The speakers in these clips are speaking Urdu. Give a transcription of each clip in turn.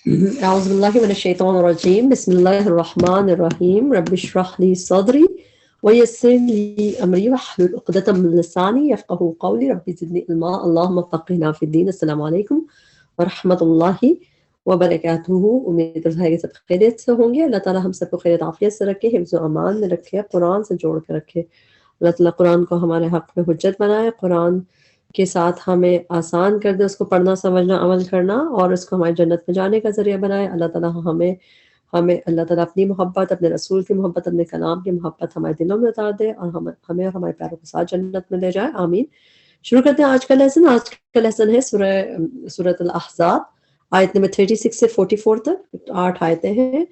أعوذ بالله من الشيطان الرجيم بسم الله الرحمن الرحيم رب اشرح لي صدري ويسر لي أمري واحلل عقدة من لساني يفقهوا قولي رب زدني علما اللهم فقهنا في الدين السلام عليكم ورحمة الله وبركاته. امید ہے کہ سب خیریت سے ہوں گے. اللہ تعالیٰ ہم سب کو خیریت عافیت سے رکھے, حفظ و امان میں رکھے, قرآن سے جوڑ کے رکھے. اللہ تعالیٰ قرآن کو ہمارے حق میں حجت بنائے, قرآن کے ساتھ ہمیں آسان کر دے اس کو پڑھنا سمجھنا عمل کرنا, اور اس کو ہماری جنت میں جانے کا ذریعہ بنائے. اللہ تعالیٰ ہمیں اللہ تعالیٰ اپنی محبت, اپنے رسول کی محبت, اپنے کلام کی محبت ہمارے دلوں میں اتار دے, اور ہمیں اور ہمارے پیاروں کے ساتھ جنت میں لے جائے, آمین. شروع کرتے ہیں آج کا لیسن. آج کا لیسن ہے سورۃ الاحزاب, آیت نمبر 36 سے 44 تک 8 آیتیں ہیں.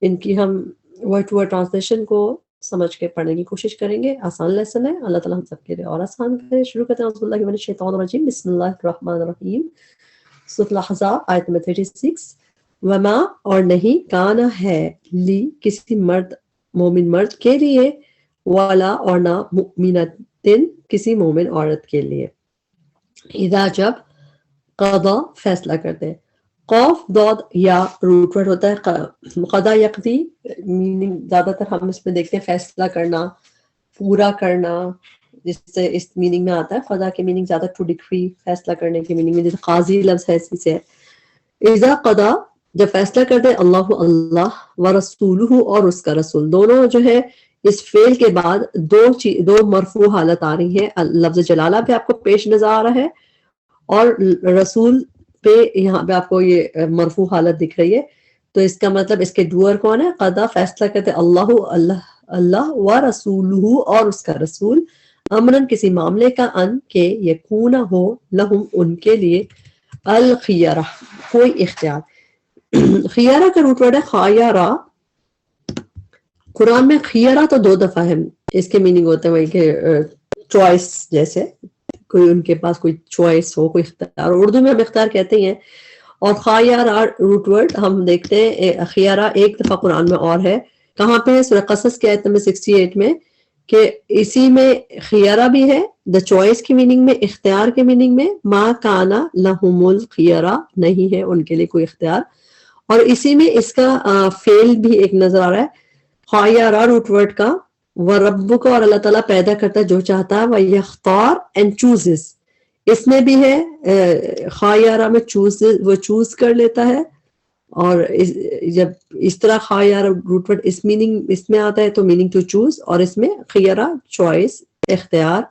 ان کی ہم ورڈ ٹو ورڈ ٹرانسلیشن کو سمجھ کے پڑھنے کی کوشش کریں گے. آسان لیسن ہے, اللہ تعالیٰ ہم سب کے لیے اور آسان کرے. شروع کرتے ہیں اعوذ باللہ من الشیطان الرجیم بسم اللہ الرحمن الرحیم. سورۃ الاحزاب آیت نمبر 36. وما اور نہیں, کانا ہے, لی کسی مرد مومن مرد کے لیے, والا اور نہ, مؤمنتن کسی مومن عورت کے لیے, اذا جب, قضا فیصلہ کرتے. قوف ضاد یا روٹ ورڈ ہوتا ہے. قضا یقضی میننگ زیادہ تر ہم اس میں دیکھتے ہیں فیصلہ کرنا, پورا کرنا, جس سے اس میننگ میں آتا ہے. قضا کے میننگ زیادہ ٹو ڈکری, فیصلہ کرنے کے میننگ میں, جیسے قاضی لفظ ہے اسی سے. اذا قضا جب فیصلہ کر دے, اللہ اللہ, ورسولہ اور اس کا رسول, دونوں جو ہے اس فعل کے بعد دو مرفوع حالت آ رہی ہے. لفظ جلالہ پہ آپ کو پیش نظر آ رہا ہے, اور رسول پہ یہاں پہ آپ کو یہ مرفوع حالت دکھ رہی ہے. تو اس کا مطلب اس کے ڈوئر کون ہے؟ قضا فیصلہ کرتے اللہ اللہ و رسولہ اور اس کا رسول, امرن کسی معاملے کا, ان کے یکون ہو, لہم ان کے لیے, الخیارہ کوئی اختیار. خیارہ کا روٹ ورڈ ہے خیارہ. قرآن میں خیارہ تو 2 دفعہ ہے. اس کے میننگ ہوتے ہیں وہی کہ چوائس, جیسے کوئی ان کے پاس کوئی چوائس ہو, کوئی اختیار. اردو میں ہم اختیار کہتے ہیں. اور خیارہ روٹ ورڈ ہم دیکھتے ہیں خیارہ ایک دفعہ قرآن میں اور ہے. کہاں پہ ہے؟ سورہ قصص کی آیت نمبر 68 میں, کہ اسی میں خیارہ بھی ہے, دا چوائس کی میننگ میں, اختیار کے میننگ میں, ما کانا لہم الخیارہ نہیں ہے ان کے لیے کوئی اختیار. اور اسی میں اس کا فعل بھی ایک نظر آ رہا ہے خیارہ روٹ ورڈ کا. وَرَبُّكَ اور اللہ تعالیٰ پیدا کرتا ہے جو چاہتا ہے, وَيَخْتَارُ اینڈ چوزز. اس میں بھی ہے خیارہ میں وہ چوز کر لیتا ہے. اور جب اس طرح خیارہ روٹ ورڈ اس میننگ اس میں آتا ہے تو میننگ ٹو چوز, اور اس میں خیارہ چوائس, اختیار.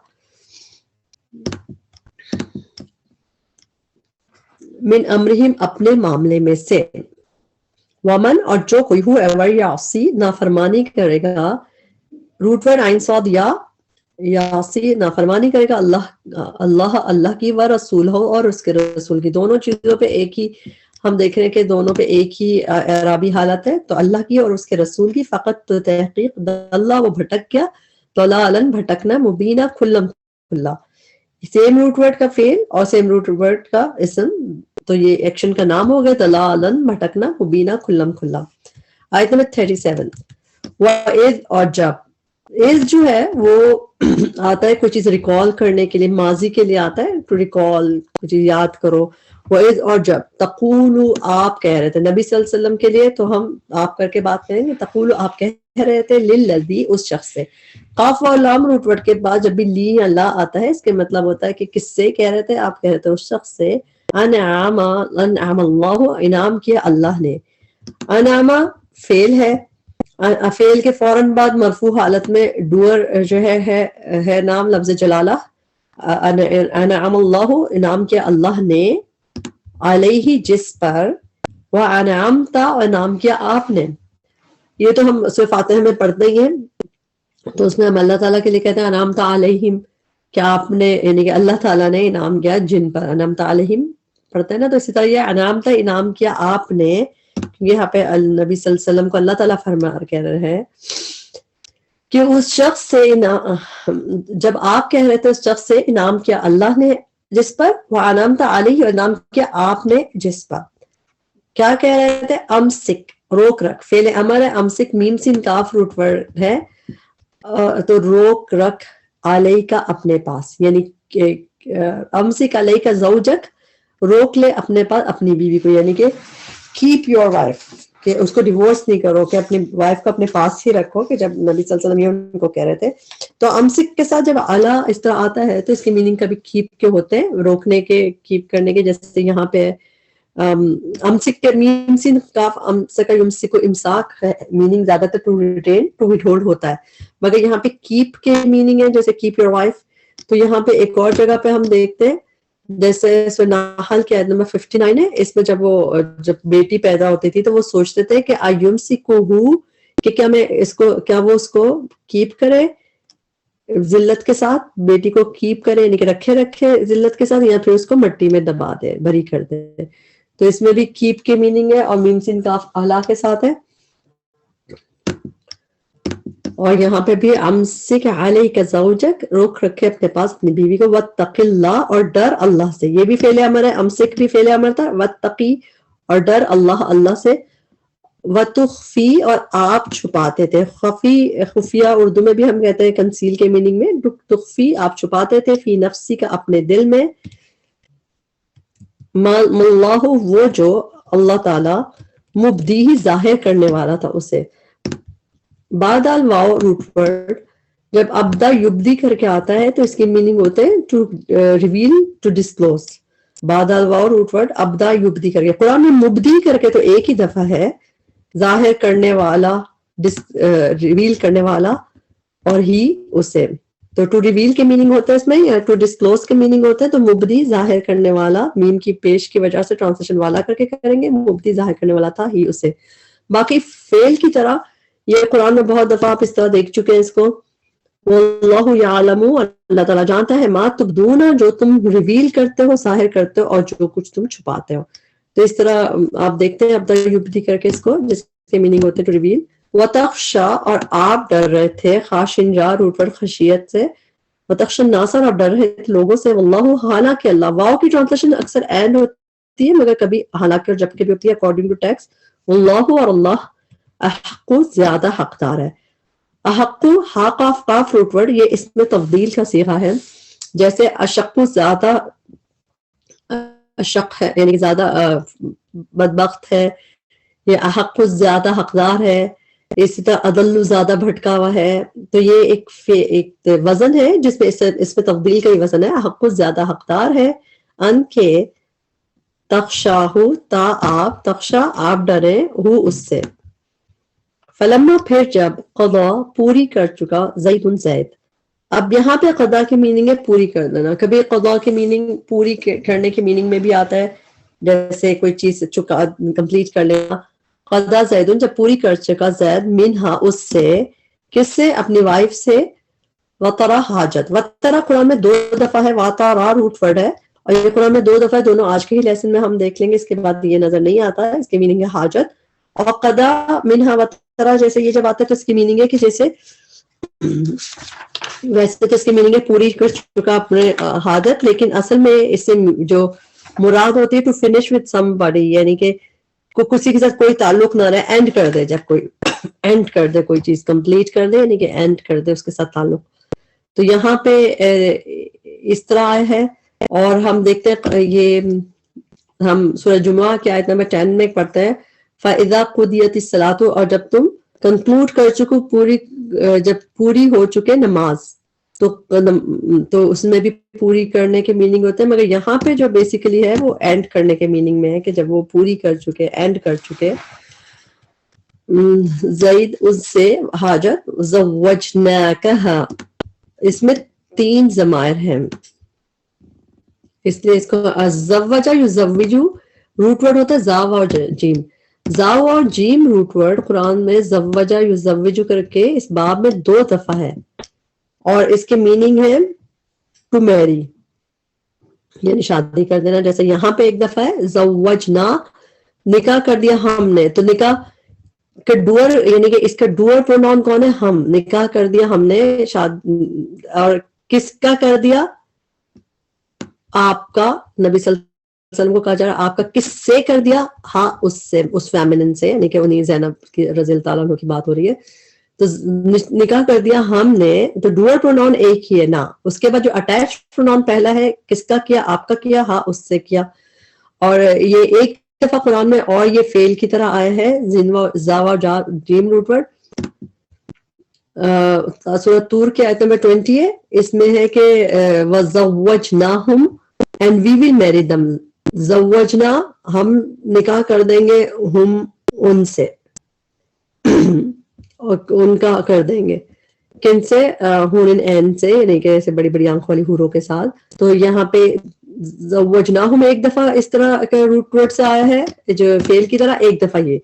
من امرہم اپنے معاملے میں سے. ومن اور جو کوئی ہو ایور یعصی نافرمانی کرے گا, روٹ ورڈ عین صاد یا, یعصی نافرمانی کرے گا اللہ کی, و رسول ہو اور اس کے رسول کی. دونوں چیزوں پہ ایک ہی ہم دیکھ رہے ہیں کہ دونوں پہ ایک ہی اعرابی حالت ہے. تو اللہ کی اور اس کے رسول کی. فقط تو تحقیق, اللہ وہ بھٹک گیا, ضلالا بھٹکنا, مبینہ کھلم کھلا. سیم روٹ ورڈ کا فعل اور سیم روٹ ورڈ کا اسم, تو یہ ایکشن کا نام ہو گیا ضلالا بھٹکنا, مبینہ کھلم کھلا. آیت نمبر 37. وَإِذْ اور جب, از جو ہے وہ آتا ہے کوئی چیز ریکال کرنے کے لیے, ماضی کے لیے آتا ہے, ٹو ریکال, کوئی چیز یاد کرو. وَإِذْ اور جب, تقولو آپ کہہ رہے تھے نبی صلی اللہ علیہ وسلم کے لیے, تو ہم آپ کر کے بات کریں گے. تقولو آپ کہہ رہے تھے, للذی اس شخص سے. قاف و لام روٹ ورڈ کے بعد جب بھی لی یا لا آتا ہے, اس کے مطلب ہوتا ہے کہ کس سے کہہ رہے تھے, آپ کہہ رہے تھے اس شخص سے. انعام اللہ, انعام کیا اللہ نے. انعام فعل ہے, فعل کے فوراً بعد مرفوع حالت میں ڈوئر جو ہے نام لفظ جلالہ. انعام اللہ انعام کیا اللہ نے, علیہ جس پر, وانعمت اور انعام کیا آپ نے. یہ تو ہم سورہ فاتحہ میں پڑھتے ہی ہیں, تو اس میں ہم اللہ تعالیٰ کے لیے کہتے ہیں انعمت علیہم, کیا آپ نے, یعنی کہ اللہ تعالیٰ نے انعام کیا جن پر. انعمت علیہم پڑھتے ہیں نا, تو اسی طرح یہ انعمت انعام کیا آپ نے. یہاں پہ نبی صلی اللہ علیہ وسلم کو اللہ تعالیٰ فرما کہہ رہے ہیں کہ اس شخص سے جب آپ کہہ رہے تھے اس شخص سے انعام کیا اللہ نے جس پر, وہ انعمت علیہ, اور انعام کیا آپ نے جس پر. کیا کہہ رہے تھے؟ امسک روک رکھ, فعل امر ہے. امسک میم سین کاف روٹ ورڈ ہے, تو روک رکھ, علیہ کا اپنے پاس, یعنی امسک علیہ کا زوجک, روک لے اپنے پاس اپنی بیوی کو, یعنی کہ keep your wife, کہ اس کو ڈیورس نہیں کرو, کہ اپنی وائف کو اپنے پاس ہی رکھو, کہ جب نبی صلی اللہ علیہ وسلم یہ ان کو کہہ رہے تھے. تو امسک کے ساتھ جب اعلیٰ اس طرح آتا ہے تو اس کی میننگ کبھی کیپ کے ہوتے ہیں, روکنے کے, کیپ کرنے کے, جیسے یہاں پہ امسک کے مین سین کاف امسک یمسک امساک ہے, میننگ زیادہ تر to retain, to withhold ہوتا ہے, مگر یہاں پہ کیپ کے میننگ ہے جیسے کیپ یور وائف. تو یہاں پہ ایک اور جگہ پہ ہم دیکھتے ہیں جیسے نحل کی آیت نمبر 59 ہے, اس میں جب بیٹی پیدا ہوتی تھی تو وہ سوچتے تھے کہ ایمسکہ, کہ کیا میں اس کو, کیا وہ اس کو کیپ کرے ذلت کے ساتھ, بیٹی کو کیپ کرے یعنی کہ رکھے ذلت کے ساتھ, یا پھر اس کو مٹی میں دبا دے, بری کر دے. تو اس میں بھی کیپ کے میننگ ہے اور میم سین کاف اعلیٰ کے ساتھ ہے. اور یہاں پہ بھی امسک علیک زوجک, روک رکھے اپنے پاس اپنی بیوی کو, واتق اللہ, اور ڈر اللہ سے. یہ بھی فعل امر ہے, امسک بھی فعل امر تھا, واتقی اور ڈر اللہ, اللہ سے. وتخفی اور آپ چھپاتے تھے, خفیہ اردو میں بھی ہم کہتے ہیں کنسیل کے میننگ میں, تخفی آپ چھپاتے تھے, فی نفسی کا اپنے دل میں, اللہ وہ جو اللہ تعالی مبدی ہی ظاہر کرنے والا تھا اسے. بعد الواو روٹ ورڈ جب ابدا یبدی کر کے آتا ہے تو اس کی میننگ ہوتے ہیں ٹو ریویل, ٹو ڈسکلوز. بعد الواو روٹ ورڈ ابدا یبدی کر کے, قرآن میں مبدی کر کے تو ایک ہی دفعہ ہے, ظاہر کرنے والا, ریویل کرنے والا, اور ہی اسے. تو ٹو ریویل کے میننگ ہوتا ہے اس میں, یا ٹو ڈسکلوز کے میننگ ہوتا ہے. تو مبدی ظاہر کرنے والا, میم کی پیش کی وجہ سے ٹرانسلیشن والا کر کے کریں گے, مبدی ظاہر کرنے والا تھا ہی اسے. باقی فعل کی طرح یہ قرآن میں بہت دفعہ آپ اس طرح دیکھ چکے ہیں اس کو, واللہ یعلم, اللہ تعالیٰ جانتا ہے, ما تبدون, جو تم ریویل کرتے ہو, ظاہر کرتے ہو, اور جو کچھ تم چھپاتے ہو. تو اس طرح آپ دیکھتے ہیں ابدا یبدی کر کے اس کو, جس کے میننگ ہوتے ٹو ریویل. وتخشا, اور آپ ڈر رہے تھے, خاشن جا روٹ پر خشیت سے, وتخشا الناس, اور آپ ڈر رہے تھے لوگوں سے, واللہ حالانکہ اللہ. واو کی ٹرانسلیشن اکثر اینڈ ہوتی ہے مگر کبھی حالانکہ اور جبکہ بھی ہوتی ہے اکارڈنگ ٹو ٹیکسٹ. واللہ, اور اللہ, احق زیادہ حقدار ہے. احق ہا قاف قاف روٹ ورڈ, یہ اس میں تفضیل کا صیغہ ہے, جیسے اشق زیادہ, اشق ہے یعنی زیادہ بدبخت ہے, یہ احق زیادہ حقدار ہے. اسی طرح عدل زیادہ بھٹکا ہوا ہے. تو یہ ایک وزن ہے جس میں اس میں تفضیل کا ہی وزن ہے. احق زیادہ حقدار ہے, ان کے تخشاہ, تا آپ, تخشا آپ ڈرے, ہو اس سے. فلما, پھر جب, قضا پوری کر چکا, زید زید. اب یہاں پہ قضا کی میننگ ہے پوری کر دینا. کبھی قضا کی میننگ پوری کرنے کی میننگ میں بھی آتا ہے, جیسے کوئی چیز چکا کمپلیٹ کر لینا. قضا زید, جب پوری کر چکا زید, منہا اس سے, کس سے, اپنی وائف سے. وطرا حاجت, وطرا قرآن میں 2 دفعہ ہے, واتارا روٹ ورڈ ہے, اور یہ قرآن میں 2 دفعہ ہے, دونوں آج کے ہی لیسن میں ہم دیکھ لیں گے, اس کے بعد یہ نظر نہیں آتا ہے. اس کی میننگ ہے حاجت. اور قضا منہا وطرا, جیسے یہ جب آتا ہے تو اس کی میننگ ہے کہ جیسے, ویسے تو اس کی میننگ ہے پوری کر چکا اپنے حاجت, لیکن اصل میں اس سے جو مراد ہوتی ہے to finish with somebody, یعنی کہ کسی کے ساتھ کوئی تعلق نہ رہے, اینڈ کر دے, جب کوئی اینڈ کر دے, کوئی چیز کمپلیٹ کر دے, یعنی کہ اینڈ کر دے اس کے ساتھ تعلق. تو یہاں پہ اس طرح ہے. اور ہم دیکھتے ہیں یہ ہم سورہ جمعہ کی آیت نمبر 10 میں پڑھتے ہیں, فَإِذَا قُضِيَتِ الصَّلَاةُ, اور جب تم کنکلوڈ کر چکو, جب پوری ہو چکے نماز, تو اس میں بھی پوری کرنے کے میننگ ہوتے ہیں, مگر یہاں پہ جو بیسیکلی ہے وہ اینڈ کرنے کے میننگ میں ہے, کہ جب وہ پوری کر چکے, اینڈ کر چکے. زید اس سے حاجت. زوجناکہا, اس میں 3 ضمائر ہیں, اس لیے اس کو زوجا یزوجو روٹ ورڈ ہوتا ہے زاو اور جیم. زاو اور جیم روٹ ورڈ قرآن میں زوجا یزوجو کر کے اس باب میں 2 دفعہ ہے, اور اس کے میننگ ہے ٹو میری, یعنی شادی کر دینا. جیسے یہاں پہ 1 دفعہ ہے زوجنا, نکاح کر دیا ہم نے. تو نکاح کا ڈوئر, یعنی کہ اس کا ڈوئر پروناؤن کون ہے, ہم. نکاح کر دیا ہم نے, اور کس کا کر دیا, آپ کا. نبی صلی اللہ علیہ وسلم کو کہا جا رہا آپ کا کس سے کر دیا, ہاں اس سے, اس فیمنن سے, یعنی کہ انہیں زینب کی رضی اللہ تعالیٰ عنہ کی بات ہو رہی ہے. تو نکاح کر دیا ہم نے, تو ڈوئر پروناؤن ایک ہی ہے نا. اس کے بعد جو اٹیچ پروناؤن پہلا ہے, کس کا کیا, آپ کا کیا, ہاں اس سے کیا. اور یہ ایک دفعہ قرآن میں اور یہ فعل کی طرح آیا ہے زاوا جیم روٹ ورڈ سورۃ طور کی آیت نمبر 20 ہے. اس میں ہے کہ وَزَوَّجْنَاهُمْ and we will marry them. زوجنا ہم نکاح کر دیں گے ہم ان سے اور ان کا کر دیں گے کن سے ہورن این سے یعنی کہ ایسے بڑی بڑی آنکھ والی حوروں کے ساتھ. تو یہاں پہ زوجناہم ایک دفعہ اس طرح کا روٹ ورڈ سے آیا ہے جو فعل کی طرح, ایک دفعہ یہ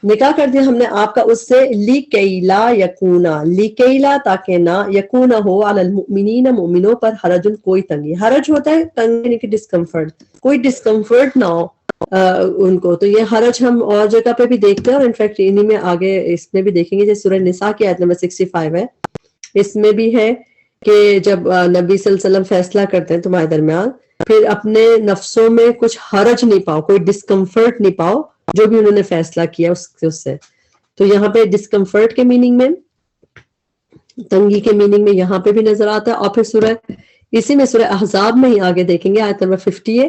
نکاح کر دیا ہم نے آپ کا اس سے لِکَیْلَا یکونا لِکَیْلَا تاکہ نہ یکونا ہو علی المؤمنین مومنوں پر حرجن کوئی تنگی. حرج ہوتا ہے تنگ یعنی کہ ڈسکمفرٹ, کوئی ڈسکمفرٹ نہ ہو ان کو. تو یہ حرج ہم اور جگہ پہ بھی دیکھتے ہیں اور انفیکٹ انہی میں آگے اس میں بھی دیکھیں گے جیسے سورہ نساء کی آیت نمبر 65 ہے. اس میں بھی ہے کہ جب نبی صلی اللہ علیہ وسلم فیصلہ کرتے ہیں تمہارے درمیان پھر اپنے نفسوں میں کچھ حرج نہیں پاؤ, کوئی ڈسکمفرٹ نہیں پاؤ جو بھی انہوں نے فیصلہ کیا اس سے. تو یہاں پہ ڈسکمفرٹ کے میننگ میں, تنگی کے میننگ میں یہاں پہ بھی نظر آتا ہے. اور پھر اسی میں سورہ احزاب میں ہی آگے دیکھیں گے آیت نمبر 50 ہے.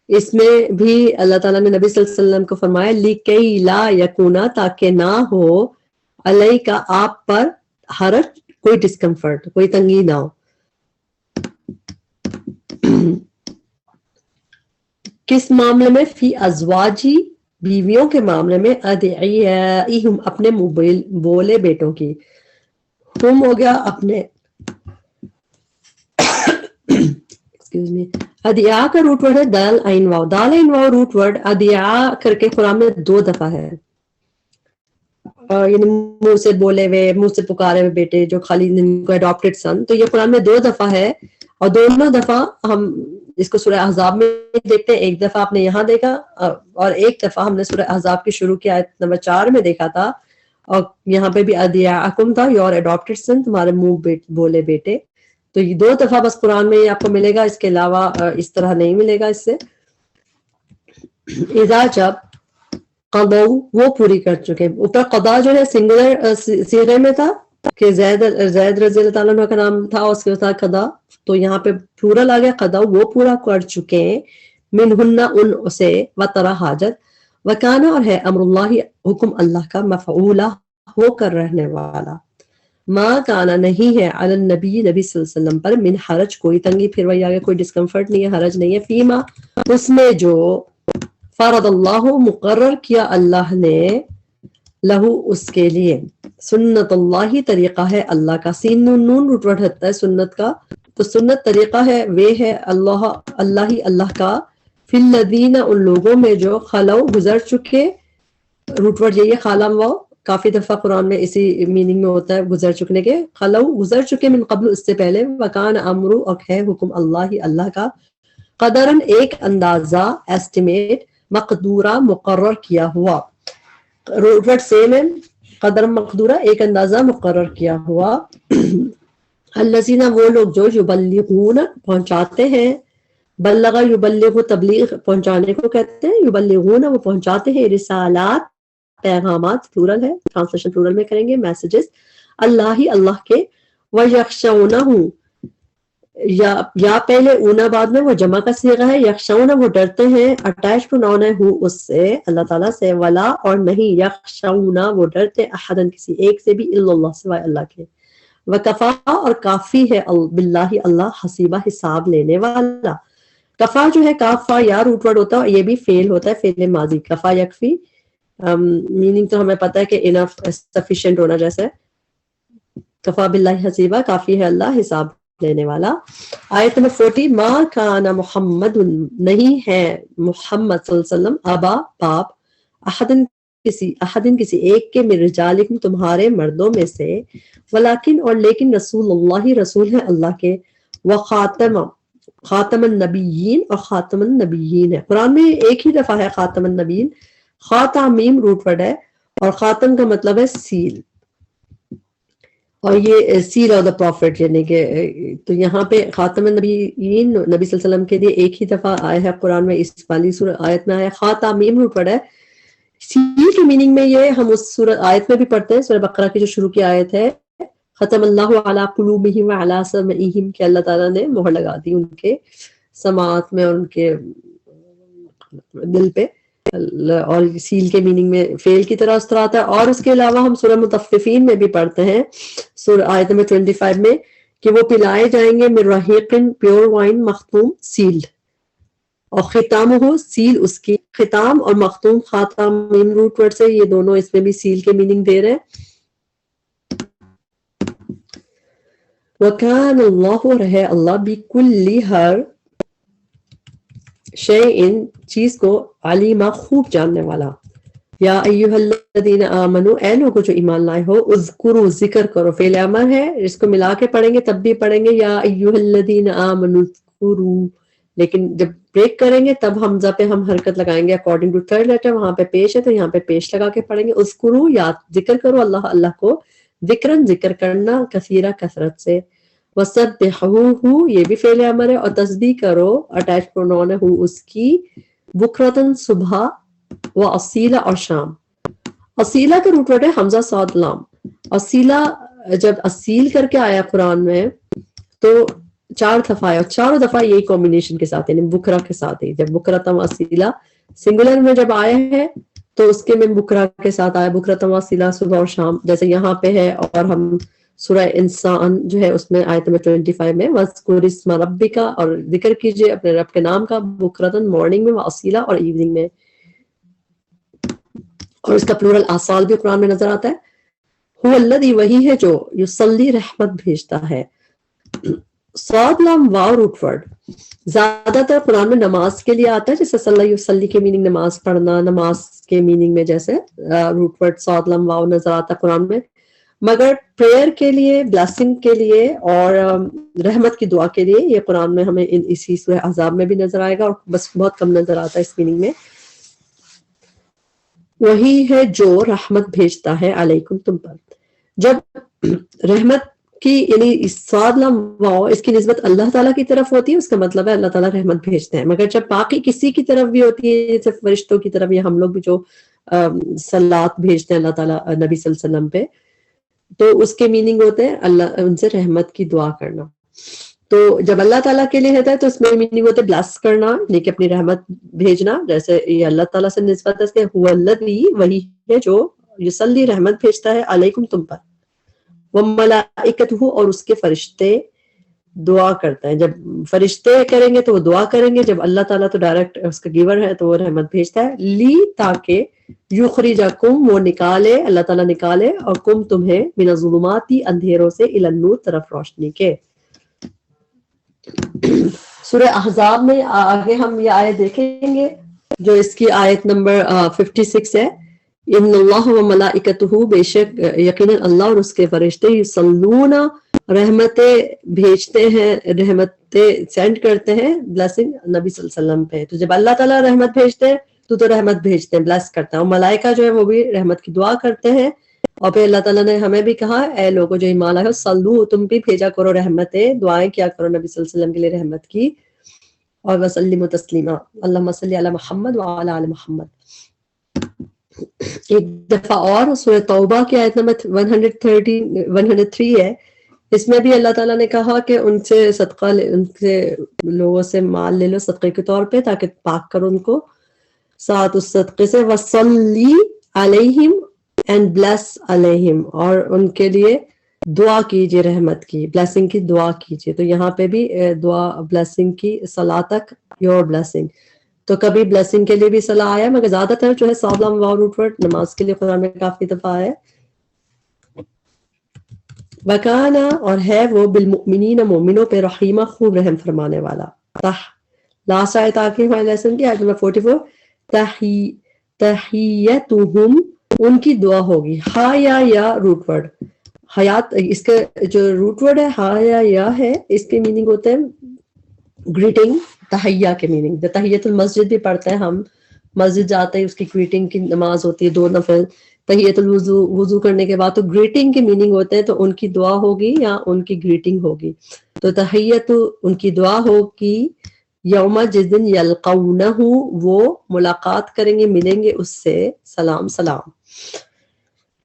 اس میں بھی اللہ تعالیٰ نے نبی صلی اللہ علیہ وسلم کو فرمایا لِکَیْ لَا یکونا تاکہ نہ ہو علیہ کا آپ پر حرج, کوئی ڈسکمفرٹ, کوئی تنگی نہ ہو. کس معاملے میں؟ فی ازواجی بیویوں کے معاملے میں, ادعیائہم اپنے بولے بیٹوں کی. ہم ہو گیا اپنے ایکسکیوز می. ادعیاء کا روٹ ورڈ ہے دال عین واو. دال عین واو روٹ ورڈ ادعیاء کر کے قرآن میں 2 دفعہ ہے. یعنی منہ سے بولے ہوئے, منہ سے پکارے ہوئے بیٹے جو خالی اڈاپٹڈ سن. تو یہ قرآن میں 2 دفعہ ہے اور دونوں دفعہ ہم اس کو سورہ احزاب میں دیکھتے ہیں. ایک دفعہ آپ نے یہاں دیکھا اور ایک دفعہ ہم نے سورہ احزاب کی شروع کی آیت نمبر 4 میں دیکھا تھا. اور یہاں پہ بھی ادعیاءکم تھا, یور اڈاپٹڈ سن, تمہارے منہ بولے بیٹے. تو یہ 2 دفعہ بس قرآن میں آپ کو ملے گا, اس کے علاوہ اس طرح نہیں ملے گا. اس سے اذا جب قضوا وہ پوری کر چکے. اوپر قضا جو ہے سنگولر صیغے میں تھا کہ زید رضی اللہ تعالیٰ عنہ کا نام تھا اور اس کے ساتھ قضا, تو یہاں پہ پلورل آ گیا قضا وہ پورا کر چکے منہن ان سے وطرا حاجت وکانا اور ہے امر اللہ حکم اللہ کا مفعولا ہو کر رہنے والا. ما کانا نہیں ہے علی النبی نبی صلی اللہ علیہ وسلم پر من حرج کوئی تنگی, پھر وہی آگے کوئی ڈسکمفرٹ نہیں ہے, حرج نہیں ہے. فیما اس میں جو فرض اللہ مقرر کیا اللہ نے لہو اس کے لیے, سنت اللہ طریقہ ہے اللہ کا. سین نون روٹ ورڈ ہوتا ہے سنت کا, تو سنت طریقہ ہے وہ ہے اللہ ہی اللہ کا. فی الذین ان لوگوں میں جو خلو گزر چکے, روٹ ورڈ یہی ہے خالم واو, کافی دفعہ قرآن میں اسی میننگ میں ہوتا ہے گزر چکنے کے. خلو گزر چکے من قبل اس سے پہلے, وکان امرو اور ہے حکم اللہ ہی اللہ کا, قدرن ایک اندازہ ایسٹیمیٹ, مقدورہ مقرر کیا ہوا. روٹ ورڈ سیم ہے, قدر مقدورہ ایک اندازہ مقرر کیا ہوا. الذین وہ لوگ جو یبلغون پہنچاتے ہیں, بلغ یبلغ تبلیغ پہنچانے کو کہتے ہیں, یبلغون وہ پہنچاتے ہیں, رسالات پیغامات پلورل ہے, ٹرانسلیشن پلورل میں کریں گے, میسیجز اللہ ہی اللہ کے. وَيَخْشَوْنَهُ یا پہلے اونا بعد میں وہ جمع کا صیغہ ہے. یخشون وہ ڈرتے ہیں, اٹیچ ٹو نون ہے ہو اس سے اللہ تعالیٰ سے, ولا اور نہیں, یخشون وہ ڈرتے احدن کسی ایک سے بھی, الا اللہ سوائے اللہ کے. وکفا اور کافی ہے باللہ اللہ حسیبہ حساب لینے والا. کفا جو ہے کافا یا روٹ ورڈ ہوتا ہے, یہ بھی فعل ہوتا ہے, فعل ماضی. کفا یکفی میننگ تو ہمیں پتہ ہے کہ انف سفیشینٹ ہونا جیسے. کفا باللہ حسیبہ کافی ہے اللہ حساب لینے والا. آیت نمبر 40 ما کان محمد نہیں ہے محمد صلی اللہ علیہ وسلم ابا باپ احدن کسی ایک کے من رجالکم تمہارے مردوں میں سے, ولیکن اور لیکن رسول اللہ رسول ہے اللہ کے, خاتم النبیین اور خاتم النبیین ہے. قرآن میں ایک ہی دفعہ ہے خاتم النبیین, خاتمیم روٹ ورڈ ہے اور خاتم کا مطلب ہے سیل, اور یہ سیل آف دا پروفٹ یعنی کہ. تو یہاں پہ خاتم النبیین نبی صلی اللہ علیہ وسلم کے لیے ایک ہی دفعہ آیا ہے قرآن میں, اس والی سورۃ آیت میں آیا خاتمیم روٹ ورڈ ہے. سیل کی میننگ میں یہ ہم اس سورۃ آیت میں بھی پڑھتے ہیں, سورہ بقرہ کی جو شروع کی آیت ہے, ختم اللہ علی قلوبہم وعلی سمعہم, کہ اللہ تعالیٰ نے مہر لگا دی ان کے سماعت میں, ان کے دل پہ. اور سیل کے میننگ میں فیل کی طرح اس طرح آتا ہے. اور اس کے علاوہ ہم سورہ مطففین میں بھی پڑھتے ہیں سورہ آیت نمبر 25 میں کہ وہ پلائے جائیں گے من رحیق پیور وائن مختوم سیلڈ, اور ختام ہو سیل اس کی, ختام اور مختوم خاتم میم روٹ ورڈ سے, یہ دونوں اس میں بھی سیل کے میننگ دے رہے ہیں. وَكَانَ اللَّهُ, رہے اللہ بِكُلِّ ہر شَيْءٍ چیز کو, علیما خوب جاننے والا. یا ایھا الذین آمنوا, اے لوگو جو ایمان لائے ہو, اذکروا ذکر کرو, فعل امر ہے, اس کو ملا کے پڑھیں گے تب بھی پڑھیں گے یا ایھا الذین آمنوا اذکروا, لیکن جب بریک کریں گے تب حمزہ پہ ہم حرکت لگائیں گے اکارڈنگ ٹو تھرڈ لیٹر, وہاں پہ پیش ہے تو یہاں پہ پیش لگا کے پڑھیں گے. اذکروا یاد ذکر کرو اللہ اللہ کو, ذکرن ذکر کرنا, کثیرہ کثرت سے. وسبحوہ یہ بھی فعل امر ہے, اور تسبیح کرو اٹیچ پرونون ہے ہو اس کی, بکرتن صبح و اصیلا اور شام. اصیلا کا روٹ ورڈ ہے حمزہ صاد لام. اصیلا جب اصیل کر کے آیا قرآن میں تو 4 دفعہ آیا, اور چاروں دفعہ یہی کمبینیشن کے ساتھ, یعنی بکرا کے ساتھ ہی. جب بکرتم اصیلا سنگولر میں جب آیا ہے تو اس کے میں بکرا کے ساتھ آیا, بکرتم اصیلا صبح اور شام, جیسے یہاں پہ ہے. اور ہم سورہ انسان جو ہے اس میں آیت نمبر 25 میں وَاذْكُرِ اسْمَ رَبِّكَ, اور ذکر کیجئے اپنے رب کے نام کا, بکرتن مارننگ میں, وَاصِیلًا اور ایوننگ میں. اور اس کا پلورل آصال بھی قرآن میں نظر آتا ہے. هو الذی وہی ہے جو یصلی رحمت بھیجتا ہے. صاد لام واو روٹ ورڈ زیادہ تر قرآن میں نماز کے لیے آتا ہے, جیسے صلی یصلی کے میننگ نماز پڑھنا, نماز کے میننگ میں جیسے روٹ ورڈ صاد لام واو نظر آتا ہے قرآن میں. مگر پریئر کے لیے, بلیسنگ کے لیے اور رحمت کی دعا کے لیے یہ قرآن میں ہمیں اسی سورہ احزاب میں بھی نظر آئے گا, اور بس بہت کم نظر آتا ہے اس میننگ میں. وہی ہے جو رحمت بھیجتا ہے علیکم تم پر. جب رحمت کی یعنی صاد لام واو اس کی نسبت اللہ تعالیٰ کی طرف ہوتی ہے, اس کا مطلب ہے اللہ تعالیٰ رحمت بھیجتے ہیں. مگر جب باقی کسی کی طرف بھی ہوتی ہے, جیسے فرشتوں کی طرف, یا ہم لوگ بھی جو صلات بھیجتے ہیں اللہ تعالیٰ نبی صلی اللہ علیہ وسلم پہ, تو اس کے میننگ ہوتے ہیں اللہ ان سے رحمت کی دعا کرنا. تو جب اللہ تعالیٰ کے لیے ہوتا ہے تو اس میں میننگ ہوتا ہے بلیس کرنا, یعنی کہ اپنی رحمت بھیجنا, جیسے یہ اللہ تعالیٰ سے نسبت ہے, هو الذی وہی ہے جو یصلی رحمت بھیجتا ہے علیکم تم پر, وملائکتہ اور اس کے فرشتے دعا کرتا ہے. جب فرشتے کریں گے تو وہ دعا کریں گے, جب اللہ تعالیٰ تو ڈائریکٹ اس کا گیور ہے تو وہ رحمت بھیجتا ہے. لی تاکہ یخرجکم وہ نکالے, اللہ تعالیٰ نکالے, اور کم تمہیں من الظلمات اندھیروں سے الی النور طرف روشنی کے. سورہ احزاب میں آگے ہم یہ آیت دیکھیں گے جو اس کی آیت نمبر 56 ہے. ان اللہ و ملائکتہ بے شک یقیناً اللہ اور اس کے فرشتے یصلون رحمتیں بھیجتے ہیں, رحمتیں سینڈ کرتے ہیں, بلیسنگ نبی صلی اللہ علیہ وسلم پہ. تو جب اللہ تعالیٰ رحمت بھیجتے ہیں تو رحمت بھیجتے ہیں, بلیس کرتا ہے. اور ملائکہ جو ہے وہ بھی رحمت کی دعا کرتے ہیں. اور پھر اللہ تعالیٰ نے ہمیں بھی کہا اے لوگوں جو ایمان لائے ہو صلو, تم بھی بھیجا کرو رحمتیں, دعائیں کیا کرو نبی صلی اللہ علیہ وسلم کے لیے رحمت کی. اور وسلم تسلیما, اللہم صلی علی محمد وعلی آل محمد. ایک دفعہ اور سورہ توبہ کی آیت نمبر 103 ہے, اس میں بھی اللہ تعالیٰ نے کہا کہ ان سے صدقہ ان سے لوگوں سے مال لے لو صدقے کے طور پہ تاکہ پاک کرو ان کو ساتھ اس صدقے سے. وصلی علیہم اینڈ بلیس علیہم, اور ان کے لیے دعا کیجیے رحمت کی, بلیسنگ کی دعا کیجیے. تو یہاں پہ بھی دعا بلیسنگ کی, صلاتک یور بلیسنگ, تو کبھی بلیسنگ کے لیے بھی صلاح آیا, مگر زیادہ تر جو ہے صاد لام واو روٹ ورڈ نماز کے لیے قرآن میں کافی دفعہ ہے. وکانا اور ہے وہ بالمؤمنین مومنوں پہ رحیمہ خوب رحم فرمانے والا. لاسٹ آیت آخری ہمارے لیسن کی آیت نمبر 44. تحیتہم ان کی دعا ہوگی. ہا یا روٹ ورڈ حیات, اس کا جو روٹ ورڈ ہے ہا یا ہے, اس کے میننگ ہوتے ہیں گریٹنگ, تحیہ کے میننگ. تحیت المسجد بھی پڑھتے ہیں ہم, مسجد جاتے ہیں اس کی گریٹنگ کی نماز ہوتی ہے 2 نفل. تحیت الوضو, وضو کرنے کے بعد تو گریٹنگ کے میننگ ہوتے ہیں, تو ان کی دعا ہوگی یا ان کی گریٹنگ ہوگی. تو تحیت ان کی دعا ہوگی یوم جس دن یلقونہ وہ ملاقات کریں گے, ملیں گے اس سے, سلام سلام.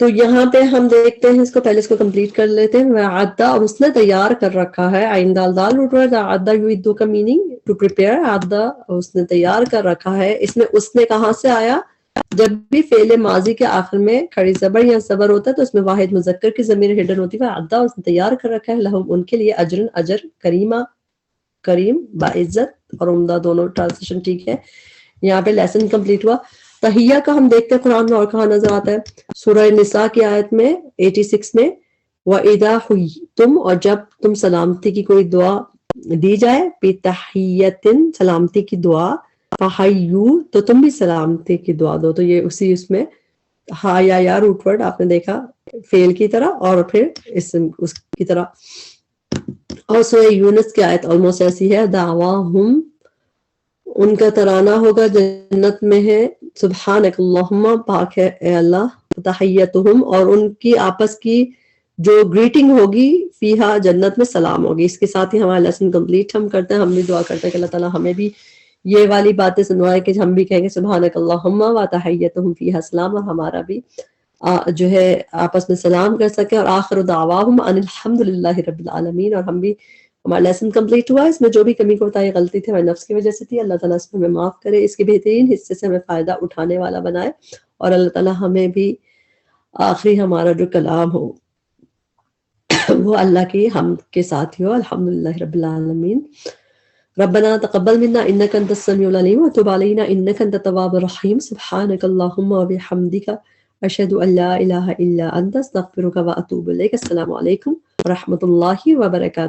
تو یہاں پہ ہم دیکھتے ہیں اس کو پہلے اس کو کمپلیٹ کر لیتے ہیں. وعدہ اور اس نے تیار کر رکھا ہے. عین دال دال روٹ ورڈ عدہ یعدو کا میننگ ٹو پریپیئر. عدہ اس نے تیار کر رکھا ہے. اس میں اس نے کہاں سے آیا؟ جب بھی فعل ماضی کے آخر میں کھڑی زبر یا زبر ہوتا ہے تو اس میں واحد مذکر کی ضمیر ہڈن ہوتی ہے. عدہ اس نے تیار کر رکھا ہے. لہم ان کے لیے اجرن اجر کریمہ کریم باعزت اور عمدہ دونوں ٹرانسلیشن ٹھیک ہے. یہاں پہ لیسن کمپلیٹ ہوا. تحیہ کا ہم دیکھتے ہیں قرآن میں اور کہاں نظر آتا ہے. سورہ نساء کی آیت میں 86 میں وَإِذَا حُيِّيتُمْ اور جب تم سلامتی کی کوئی دعا دی جائے بِتَحِيَّةٍ سلامتی کی دعا فَحَيُّوا تو تم بھی سلامتی کی دعا دو. تو یہ اسی اس میں ہا یا روٹ ورڈ آپ نے دیکھا فعل کی طرح اور پھر اسم اس کی طرح. اور سورہ یونس کی آیت آلموسٹ ایسی ہے. دعواہم ان کا ترانہ ہوگا جنت میں ہے سبحانک اللہم پاک ہے اے اللہ. تحیتہم اور ان کی آپس کی جو گریٹنگ ہوگی فیہا جنت میں سلام ہوگی. اس کے ساتھ ہی ہمارا لیسن کمپلیٹ ہم کرتے ہیں. ہم بھی دعا کرتے ہیں کہ اللہ تعالیٰ ہمیں بھی یہ والی باتیں سنوائے کہ ہم بھی کہیں گے سبحانک اللہم و تحیتہم فیہا سلام اور ہمارا بھی جو ہے آپس میں سلام کر سکے. اور آخر دعواہم ان الحمدللہ رب العالمین. اور ہم بھی ہمارا لیسن کمپلیٹ ہوا. اس میں جو بھی کمی کوتاہی غلطی تھی ہمارے نفس کی وجہ سے تھی. اللہ تعالیٰ اس میں ہمیں معاف کرے. اس کے بہترین حصے سے ہمیں فائدہ اٹھانے والا بنائے. اور اللہ تعالیٰ ہمیں بھی آخری ہمارا جو کلام ہو وہ اللہ کی حمد کے ساتھ ہی ہو. الحمدللہ رب العالمین. ربنا تقبل منا انك انت السميع العليم وتب علينا انك انت التواب الرحيم. سبحانك اللهم وبحمدك اشهد ان لا اله الا انت استغفرك واتوب اليك. السلام علیکم ورحمۃ اللہ وبرکاتہ.